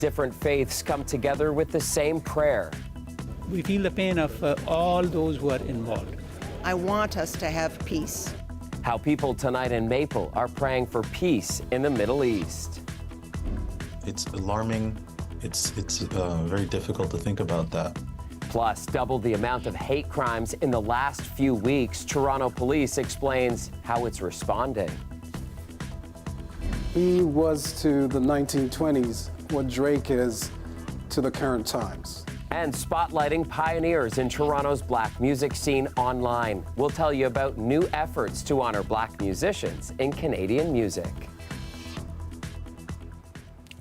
Different faiths come together with the same prayer. We feel the pain of all those who are involved. I want us to have peace. How people tonight in Maple are praying for peace in the Middle East. It's alarming. It's very difficult to think about that. Plus, double the amount of hate crimes in the last few weeks. Toronto Police explains how it's responding. He was to the 1920s what Drake is to the current times. And spotlighting pioneers in Toronto's black music scene online. We'll tell you about new efforts to honor black musicians in Canadian music.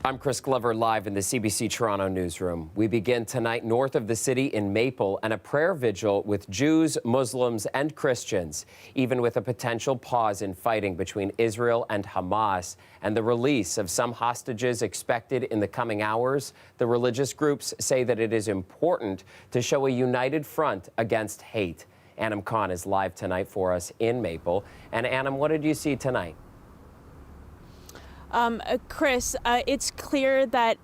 I'm Chris Glover, live in the CBC Toronto newsroom. We begin tonight north of the city in Maple and a prayer vigil with Jews, Muslims, and Christians, even with a potential pause in fighting between Israel and Hamas and the release of some hostages expected in the coming hours. The religious groups say that it is important to show a united front against hate. Anam Khan is live tonight for us in Maple. And Anam, what did you see tonight? Chris, it's clear that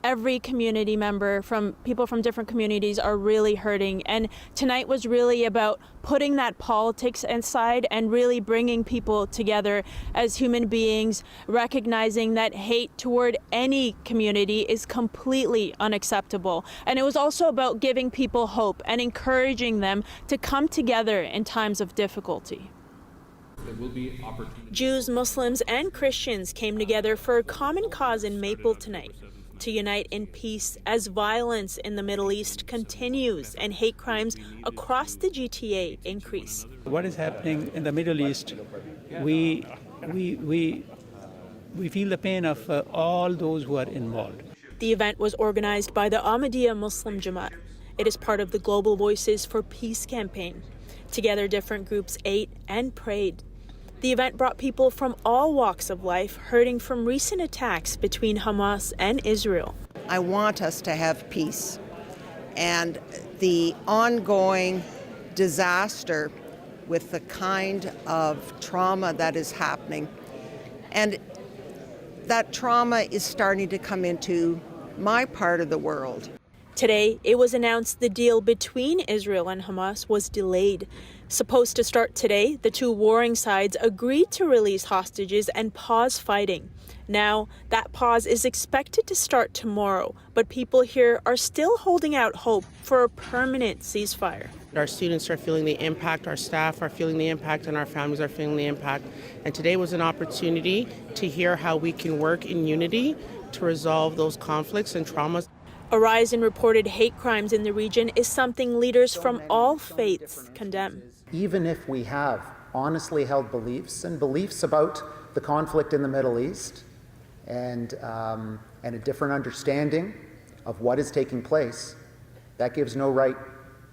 every community member, from people from different communities, are really hurting. And tonight was really about putting that politics aside and really bringing people together as human beings, recognizing that hate toward any community is completely unacceptable. And it was also about giving people hope and encouraging them to come together in times of difficulty. Jews, Muslims, and Christians came together for a common cause in Maple tonight, to unite in peace as violence in the Middle East continues and hate crimes across the GTA increase. What is happening in the Middle East, we feel the pain of all those who are involved. The event was organized by the Ahmadiyya Muslim Jamaat. It is part of the Global Voices for Peace campaign. Together, different groups ate and prayed. The event brought people from all walks of life hurting from recent attacks between Hamas and Israel. I want us to have peace. And the ongoing disaster with the kind of trauma that is happening, and that trauma is starting to come into my part of the world. Today, it was announced the deal between Israel and Hamas was delayed. Supposed to start today, the two warring sides agreed to release hostages and pause fighting. Now, that pause is expected to start tomorrow, but people here are still holding out hope for a permanent ceasefire. Our students are feeling the impact, our staff are feeling the impact, and our families are feeling the impact. And today was an opportunity to hear how we can work in unity to resolve those conflicts and traumas. A rise in reported hate crimes in the region is something leaders from all faiths condemn. Even if we have honestly held beliefs and beliefs about the conflict in the Middle East and a different understanding of what is taking place, that gives no right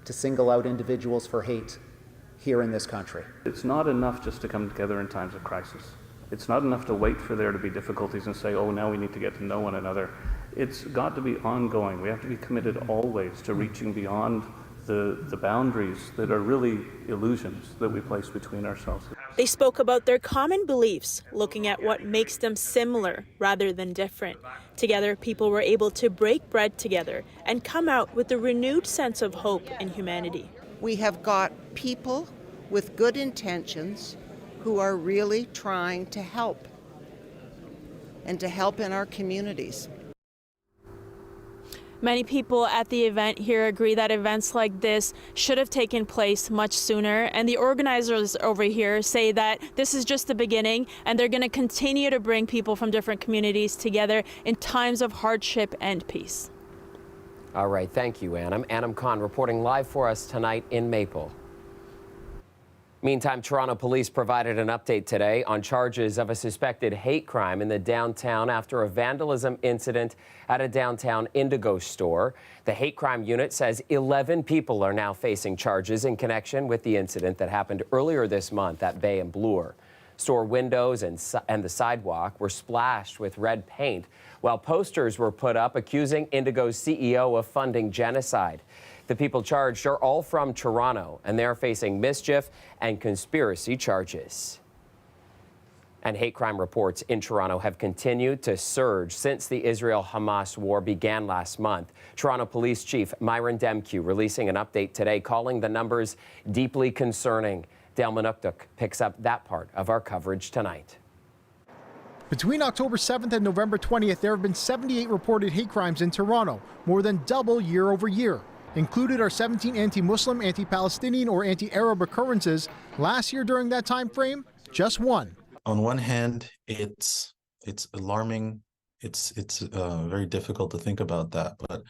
to single out individuals for hate here in this country. It's not enough just to come together in times of crisis. It's not enough to wait for there to be difficulties and say, oh, now we need to get to know one another. It's got to be ongoing. We have to be committed always to reaching beyond the boundaries that are really illusions that we place between ourselves. They spoke about their common beliefs, looking at what makes them similar rather than different. Together, people were able to break bread together and come out with a renewed sense of hope in humanity. We have got people with good intentions who are really trying to help, and to help in our communities. Many people at the event here agree that events like this should have taken place much sooner, and the organizers over here say that this is just the beginning and they're going to continue to bring people from different communities together in times of hardship and peace. All right, thank you, Anam. Anam Khan reporting live for us tonight in Maple. Meantime, Toronto police provided an update today on charges of a suspected hate crime in the downtown after a vandalism incident at a downtown Indigo store. The hate crime unit says 11 people are now facing charges in connection with the incident that happened earlier this month at Bay and Bloor. Store windows and the sidewalk were splashed with red paint, while posters were put up accusing Indigo's CEO of funding genocide. The people charged are all from Toronto, and they're facing mischief and conspiracy charges. And hate crime reports in Toronto have continued to surge since the Israel-Hamas war began last month. Toronto Police Chief Myron Demkiw releasing an update today calling the numbers deeply concerning. Dale Manukduk picks up that part of our coverage tonight. Between October 7th and November 20th, there have been 78 reported hate crimes in Toronto, more than double year over year. Included are 17 anti-Muslim, anti-Palestinian, or anti-Arab occurrences. Last year during that time frame, just one. On one hand, it's alarming. It's very difficult to think about that, but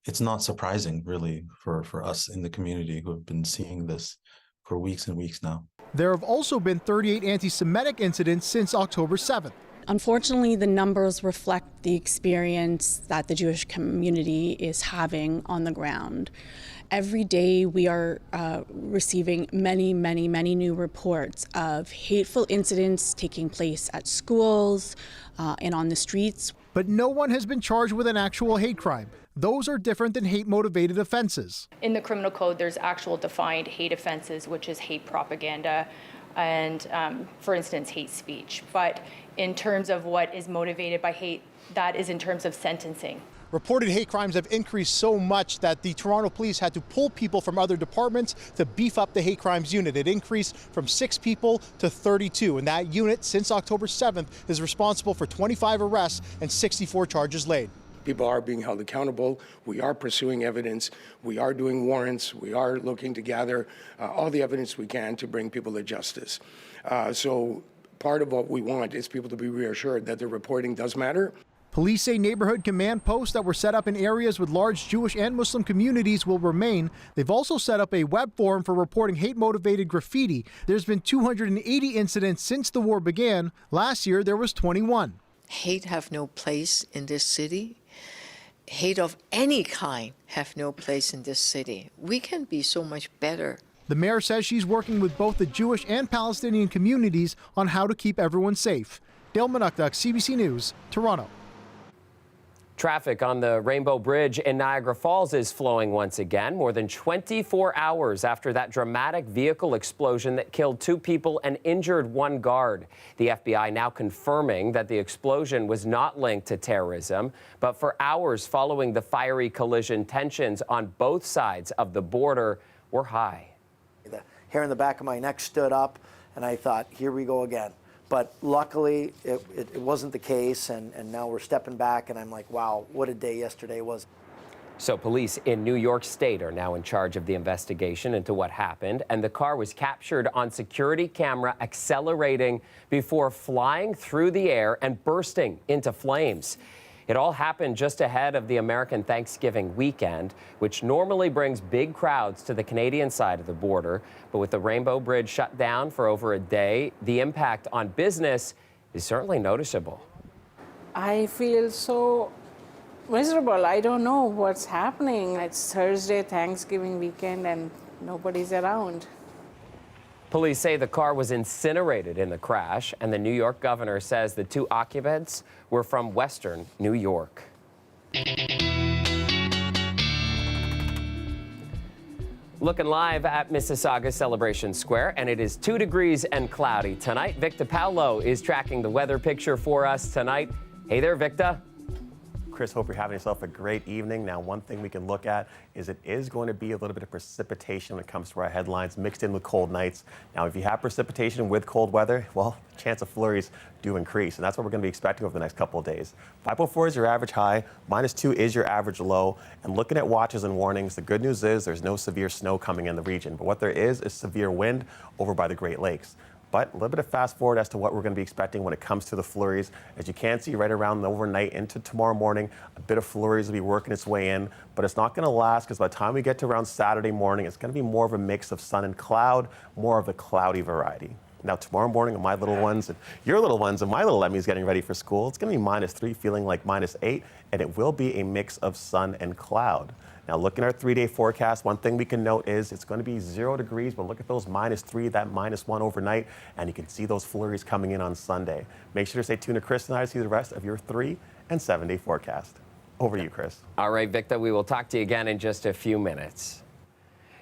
it's not surprising, really, for us in the community who have been seeing this for weeks and weeks now. There have also been 38 anti-Semitic incidents since October 7th. Unfortunately, the numbers reflect the experience that the Jewish community is having on the ground. Every day we are receiving many new reports of hateful incidents taking place at schools and on the streets. But no one has been charged with an actual hate crime. Those are different than hate-motivated offenses. In the criminal code, there's actual defined hate offenses, which is hate propaganda and, for instance, hate speech. But in terms of what is motivated by hate, that is in terms of sentencing. Reported hate crimes have increased so much that the Toronto Police had to pull people from other departments to beef up the hate crimes unit. It increased from 6 people to 32, and that unit, since October 7th, is responsible for 25 arrests and 64 charges laid. People are being held accountable. We are pursuing evidence. We are doing warrants. We are looking to gather all the evidence we can to bring people to justice. So part of what we want is people to be reassured that their reporting does matter. Police say neighborhood command posts that were set up in areas with large Jewish and Muslim communities will remain. They've also set up a web forum for reporting hate-motivated graffiti. There's been 280 incidents since the war began. Last year, there was 21. Hate have no place in this city. Hate of any kind have no place in this city. We can be so much better. The mayor says she's working with both the Jewish and Palestinian communities on how to keep everyone safe. Dale Manukduk, CBC News, Toronto. Traffic on the Rainbow Bridge in Niagara Falls is flowing once again, more than 24 hours after that dramatic vehicle explosion that killed 2 people and injured 1 guard. The FBI now confirming that the explosion was not linked to terrorism, but for hours following the fiery collision, tensions on both sides of the border were high. The hair in the back of my neck stood up, and I thought, here we go again. But luckily, it wasn't the case, and now we're stepping back, and I'm like, wow, what a day yesterday was. So police in New York State are now in charge of the investigation into what happened, and the car was captured on security camera accelerating before flying through the air and bursting into flames. It all happened just ahead of the American Thanksgiving weekend, which normally brings big crowds to the Canadian side of the border. But with the Rainbow Bridge shut down for over a day, the impact on business is certainly noticeable. I feel so miserable. I don't know what's happening. It's Thursday, Thanksgiving weekend, and nobody's around. Police say the car was incinerated in the crash, and the New York governor says the 2 occupants were from Western New York. Looking live at Mississauga Celebration Square, and it is 2 degrees and cloudy tonight. Victor Paolo is tracking the weather picture for us tonight. Hey there, Victor. Chris, hope you're having yourself a great evening. Now, one thing we can look at is it is going to be a little bit of precipitation when it comes to our headlines, mixed in with cold nights. Now, if you have precipitation with cold weather, well, the chance of flurries do increase, and that's what we're going to be expecting over the next couple of days. 504 is your average high, -2 is your average low, and looking at watches and warnings, the good news is there's no severe snow coming in the region, but what there is severe wind over by the Great Lakes. But a little bit of fast forward as to what we're going to be expecting when it comes to the flurries. As you can see, right around the overnight into tomorrow morning, a bit of flurries will be working its way in, but it's not going to last because by the time we get to around Saturday morning, it's going to be more of a mix of sun and cloud, more of the cloudy variety. Now, tomorrow morning, my little ones and your little ones and my little Emmy's getting ready for school. It's going to be -3, feeling like -8, and it will be a mix of sun and cloud. Now, looking at our 3-day forecast, one thing we can note is it's going to be 0 degrees, but look at those -3, that -1 overnight, and you can see those flurries coming in on Sunday. Make sure to stay tuned to Chris and I to see the rest of your 3- and 7-day forecast. Over to you, Chris. All right, Victor, we will talk to you again in just a few minutes.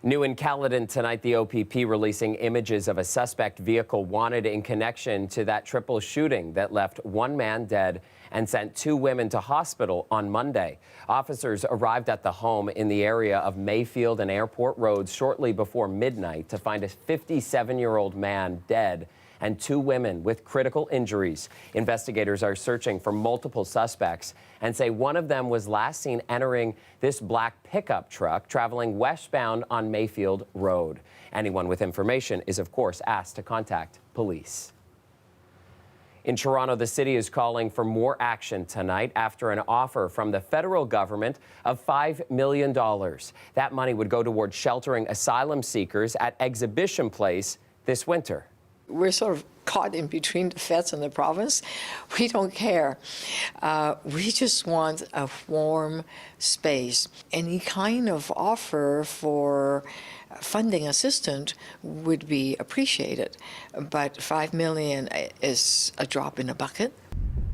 New in Caledon tonight, the OPP releasing images of a suspect vehicle wanted in connection to that triple shooting that left one man dead and sent two women to hospital on Monday. Officers arrived at the home in the area of Mayfield and Airport Roads shortly before midnight to find a 57-year-old man dead and two women with critical injuries. Investigators are searching for multiple suspects and say one of them was last seen entering this black pickup truck traveling westbound on Mayfield Road. Anyone with information is, of course, asked to contact police. In Toronto, the city is calling for more action tonight after an offer from the federal government of $5 million. That money would go toward sheltering asylum seekers at Exhibition Place this winter. We're sort of caught in between the feds and the province. We don't care. We just want a warm space. Any kind of offer for funding assistance would be appreciated, but $5 million is a drop in a bucket.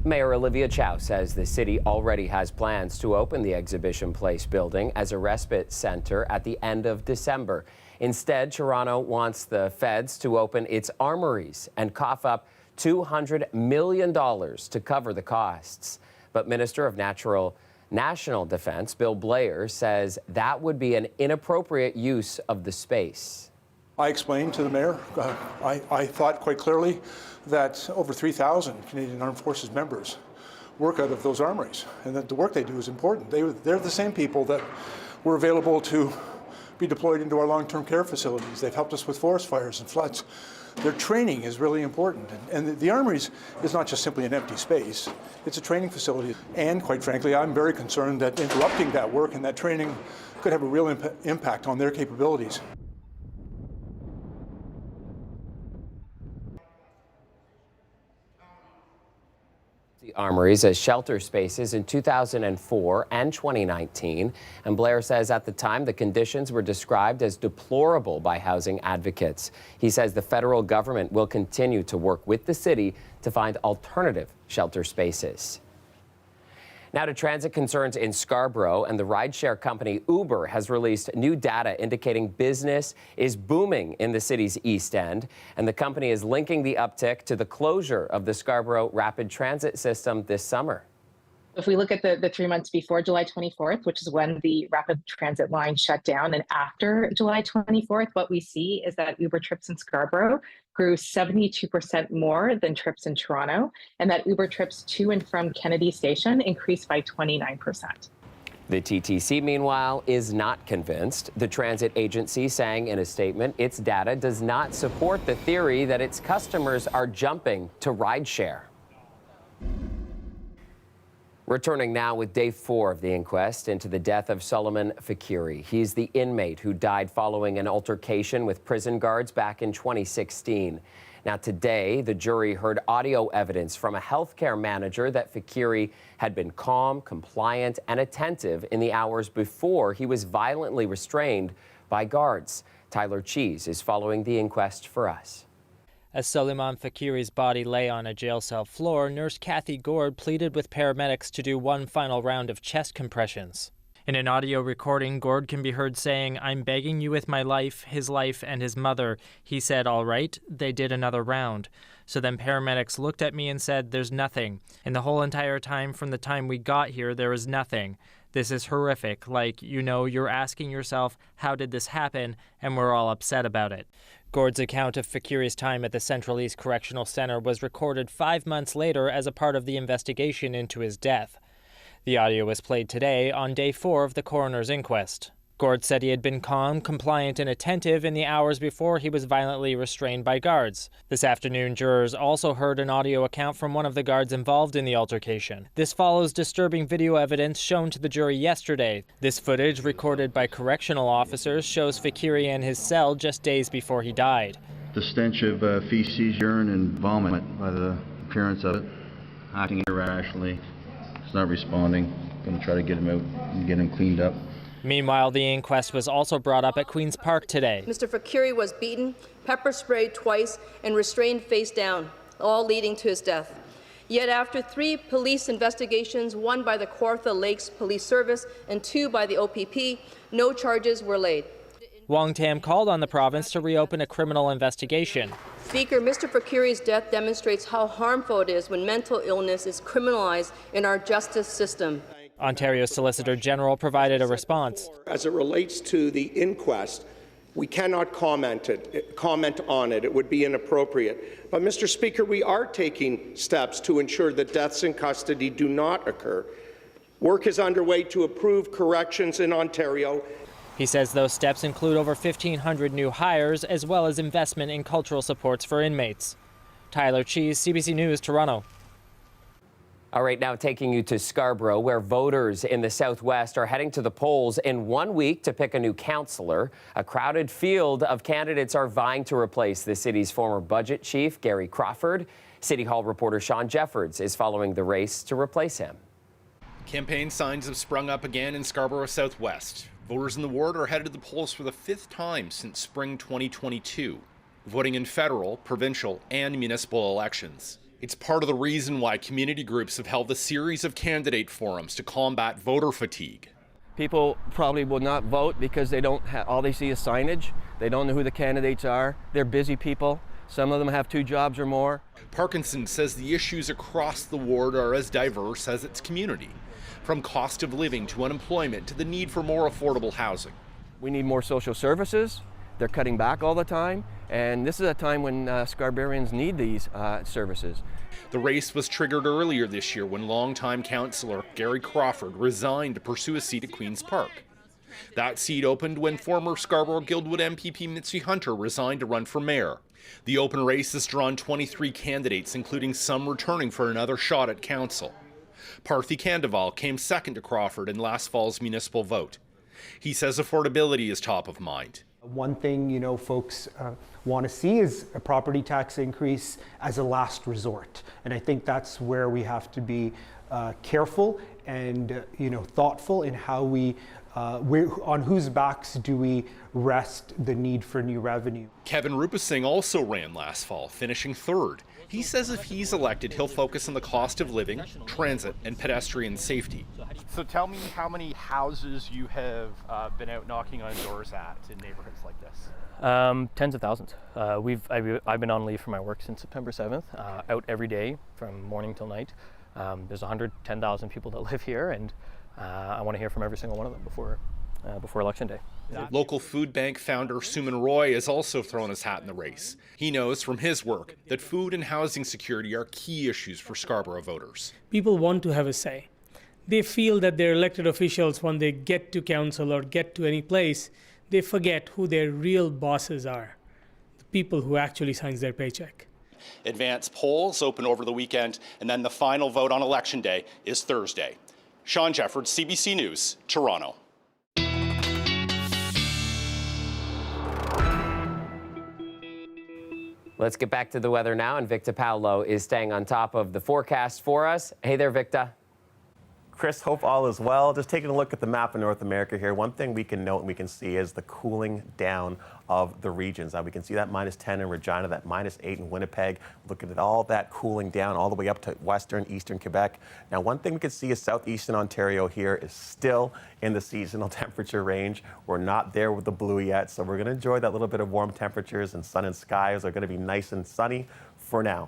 Mayor Olivia Chow says the city already has plans to open the Exhibition Place building as a respite center at the end of December. Instead, Toronto wants the feds to open its armories and cough up $200 million to cover the costs. But Minister of National Defense Bill Blair says that would be an inappropriate use of the space. I explained to the mayor, I thought quite clearly that over 3,000 Canadian Armed Forces members work out of those armories, and that the work they do is important. They're the same people that were available to be deployed into our long-term care facilities. They've helped us with forest fires and floods. Their training is really important. And the armories is not just simply an empty space. It's a training facility. And quite frankly, I'm very concerned that interrupting that work and that training could have a real impact on their capabilities. The armories as shelter spaces in 2004 and 2019. And Blair says at the time the conditions were described as deplorable by housing advocates. He says the federal government will continue to work with the city to find alternative shelter spaces. Now to transit concerns in Scarborough, and the rideshare company Uber has released new data indicating business is booming in the city's East End, and the company is linking the uptick to the closure of the Scarborough Rapid Transit system this summer. If we look at the 3 months before July 24th, which is when the rapid transit line shut down, and after July 24th, what we see is that Uber trips in Scarborough grew 72% more than trips in Toronto, and that Uber trips to and from Kennedy Station increased by 29%. The TTC, meanwhile, is not convinced. The transit agency saying in a statement its data does not support the theory that its customers are jumping to rideshare. Returning now with day 4 of the inquest into the death of Solomon Fakiri. He's the inmate who died following an altercation with prison guards back in 2016. Now today, the jury heard audio evidence from a healthcare manager that Fakiri had been calm, compliant, and attentive in the hours before he was violently restrained by guards. Tyler Cheese is following the inquest for us. As Solomon Fakiri's body lay on a jail cell floor, Nurse Kathy Gord pleaded with paramedics to do one final round of chest compressions. In an audio recording, Gord can be heard saying, "I'm begging you with my life, and his mother." He said, "All right." They did another round. So then paramedics looked at me and said, "There's nothing." And the whole entire time from the time we got here, there was nothing. This is horrific. Like, you're asking yourself, how did this happen? And we're all upset about it. Gord's account of Fakiri's time at the Central East Correctional Center was recorded 5 months later as a part of the investigation into his death. The audio was played today on day 4 of the coroner's inquest. Gord said he had been calm, compliant, and attentive in the hours before he was violently restrained by guards. This afternoon, jurors also heard an audio account from one of the guards involved in the altercation. This follows disturbing video evidence shown to the jury yesterday. This footage, recorded by correctional officers, shows Fakiri in his cell just days before he died. The stench of feces, urine, and vomit by the appearance of it. Acting irrationally. He's not responding. Going to try to get him out and get him cleaned up. Meanwhile, the inquest was also brought up at Queen's Park today. Mr. Fakiri was beaten, pepper sprayed twice, and restrained face down, all leading to his death. Yet after 3 police investigations, 1 by the Kawartha Lakes Police Service and 2 by the OPP, no charges were laid. Wong Tam called on the province to reopen a criminal investigation. Speaker, Mr. Fakiri's death demonstrates how harmful it is when mental illness is criminalized in our justice system. Ontario's Solicitor General provided a response. As it relates to the inquest, we cannot comment on it. It would be inappropriate. But, Mr. Speaker, we are taking steps to ensure that deaths in custody do not occur. Work is underway to approve corrections in Ontario. He says those steps include over 1,500 new hires, as well as investment in cultural supports for inmates. Tyler Cheese, CBC News, Toronto. All right, now taking you to Scarborough, where voters in the Southwest are heading to the polls in 1 week to pick a new councillor. A crowded field of candidates are vying to replace the city's former budget chief, Gary Crawford. City Hall reporter Sean Jeffords is following the race to replace him. Campaign signs have sprung up again in Scarborough Southwest. Voters in the ward are headed to the polls for the 5th time since spring 2022, voting in federal, provincial, and municipal elections. It's part of the reason why community groups have held a series of candidate forums to combat voter fatigue. People probably will not vote because they don't have, all they see is signage. They don't know who the candidates are. They're busy people. Some of them have 2 jobs or more. Parkinson says the issues across the ward are as diverse as its community, from cost of living to unemployment to the need for more affordable housing. We need more social services. They're cutting back all the time, and this is a time when Scarbarians need these services. The race was triggered earlier this year when longtime councillor Gary Crawford resigned to pursue a seat at Queen's Park. That seat opened when former Scarborough Guildwood MPP Mitzi Hunter resigned to run for mayor. The open race has drawn 23 candidates, including some returning for another shot at council. Parthy Kandival came second to Crawford in last fall's municipal vote. He says affordability is top of mind. One thing, folks want to see is a property tax increase as a last resort. And I think that's where we have to be careful and, thoughtful in how on whose backs do we rest the need for new revenue. Kevin Rupasinghe also ran last fall, finishing 3rd. He says if he's elected, he'll focus on the cost of living, transit, and pedestrian safety. So tell me how many houses you have been out knocking on doors at in neighborhoods like this? Tens of thousands. I've been on leave from my work since September 7th, out every day from morning till night. There's 110,000 people that live here, and I want to hear from every single one of them before Election Day. Local food bank founder Suman Roy has also thrown his hat in the race. He knows from his work that food and housing security are key issues for Scarborough voters. People want to have a say. They feel that their elected officials, when they get to council or get to any place, they forget who their real bosses are, the people who actually signs their paycheck. Advance polls open over the weekend, and then the final vote on Election Day is Thursday. Sean Jeffords, CBC News, Toronto. Let's get back to the weather now, and Victor Paolo is staying on top of the forecast for us. Hey there, Victor. Chris, hope all is well. Just taking a look at the map of North America here, one thing we can note and we can see is the cooling down of the regions. Now we can see that -10 in Regina, that -8 in Winnipeg. Looking at all that cooling down all the way up to western, eastern Quebec. Now one thing we can see is southeastern Ontario here is still in the seasonal temperature range. We're not there with the blue yet, so we're going to enjoy that little bit of warm temperatures, and sun and skies are going to be nice and sunny for now.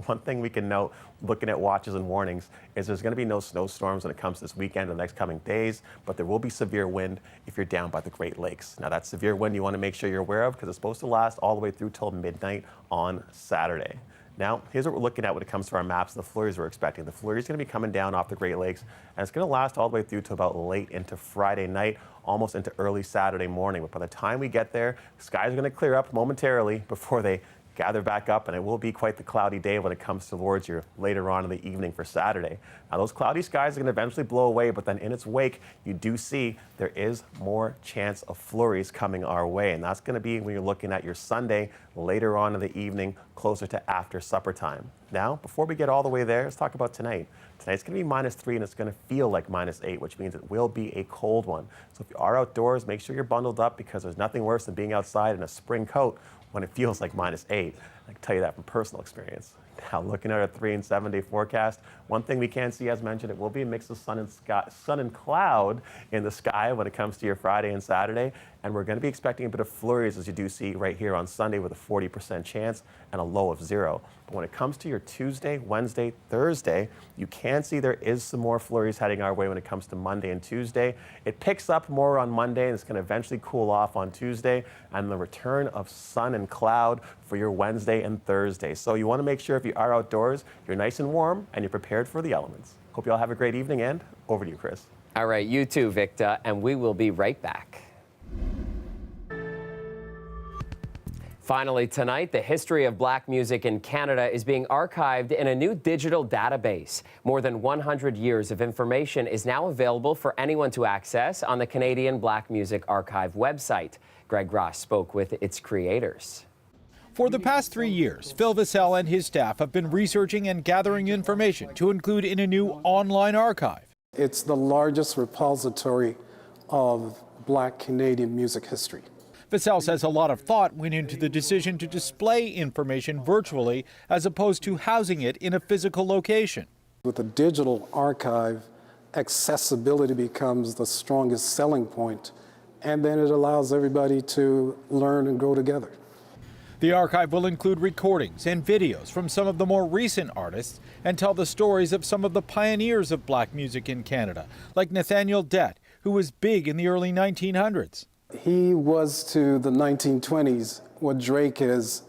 One thing we can note, looking at watches and warnings, is there's going to be no snowstorms when it comes this weekend or the next coming days, but there will be severe wind if you're down by the Great Lakes. Now that severe wind you want to make sure you're aware of, because it's supposed to last all the way through till midnight on Saturday. Now, here's what we're looking at when it comes to our maps, the flurries we're expecting. The flurry is going to be coming down off the Great Lakes, and it's going to last all the way through to about late into Friday night, almost into early Saturday morning. But by the time we get there, the skies are going to clear up momentarily before they gather back up, and it will be quite the cloudy day when it comes towards your later on in the evening for Saturday. Now, those cloudy skies are going to eventually blow away, but then in its wake, you do see there is more chance of flurries coming our way, and that's going to be when you're looking at your Sunday later on in the evening, closer to after supper time. Now, before we get all the way there, let's talk about tonight. Tonight's going to be -3, and it's going to feel like -8, which means it will be a cold one. So if you are outdoors, make sure you're bundled up, because there's nothing worse than being outside in a spring coat when it feels like -8. I can tell you that from personal experience. Now, looking at our 3 and 7 day forecast, one thing we can see, as mentioned, it will be a mix of sun and cloud in the sky when it comes to your Friday and Saturday. and we're going to be expecting a bit of flurries, as you do see right here on Sunday, with a 40% chance and a low of 0. But when it comes to your Tuesday, Wednesday, Thursday, you can see there is some more flurries heading our way when it comes to Monday and Tuesday. It picks up more on Monday, and it's going to eventually cool off on Tuesday, and the return of sun and cloud for your Wednesday and Thursday. So you want to make sure if you are outdoors, you're nice and warm and you're prepared for the elements. Hope you all have a great evening, and over to you, Chris. All right, you too, Victor, and we will be right back. Finally tonight, the history of black music in Canada is being archived in a new digital database. More than 100 years of information is now available for anyone to access on the Canadian Black Music Archive website. Greg Ross spoke with its creators. For the past 3 years, Phil Vassell and his staff have been researching and gathering information to include in a new online archive. It's the largest repository of black Canadian music history. Vassell says a lot of thought went into the decision to display information virtually as opposed to housing it in a physical location. With a digital archive, accessibility becomes the strongest selling point, and then it allows everybody to learn and grow together. The archive will include recordings and videos from some of the more recent artists and tell the stories of some of the pioneers of black music in Canada, like Nathaniel Dett, who was big in the early 1900s. He was to the 1920s what Drake is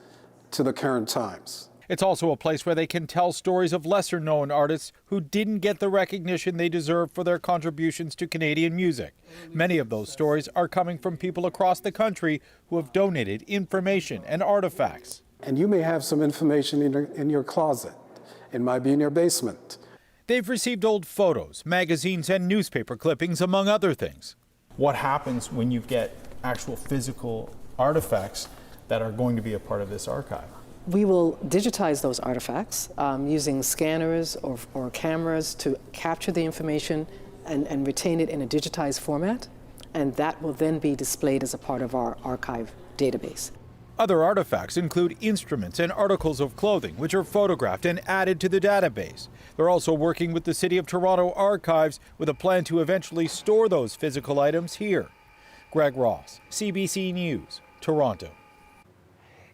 to the current times. It's also a place where they can tell stories of lesser-known artists who didn't get the recognition they deserve for their contributions to Canadian music. Many of those stories are coming from people across the country who have donated information and artifacts. And you may have some information in your closet. It might be in your basement. They've received old photos, magazines, and newspaper clippings, among other things. What happens when you get actual physical artifacts that are going to be a part of this archive? We will digitize those artifacts using scanners or cameras to capture the information and retain it in a digitized format, and that will then be displayed as a part of our archive database. Other artifacts include instruments and articles of clothing, which are photographed and added to the database. They're also working with the City of Toronto Archives with a plan to eventually store those physical items here. Greg Ross, CBC News, Toronto.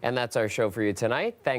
And that's our show for you tonight. Thanks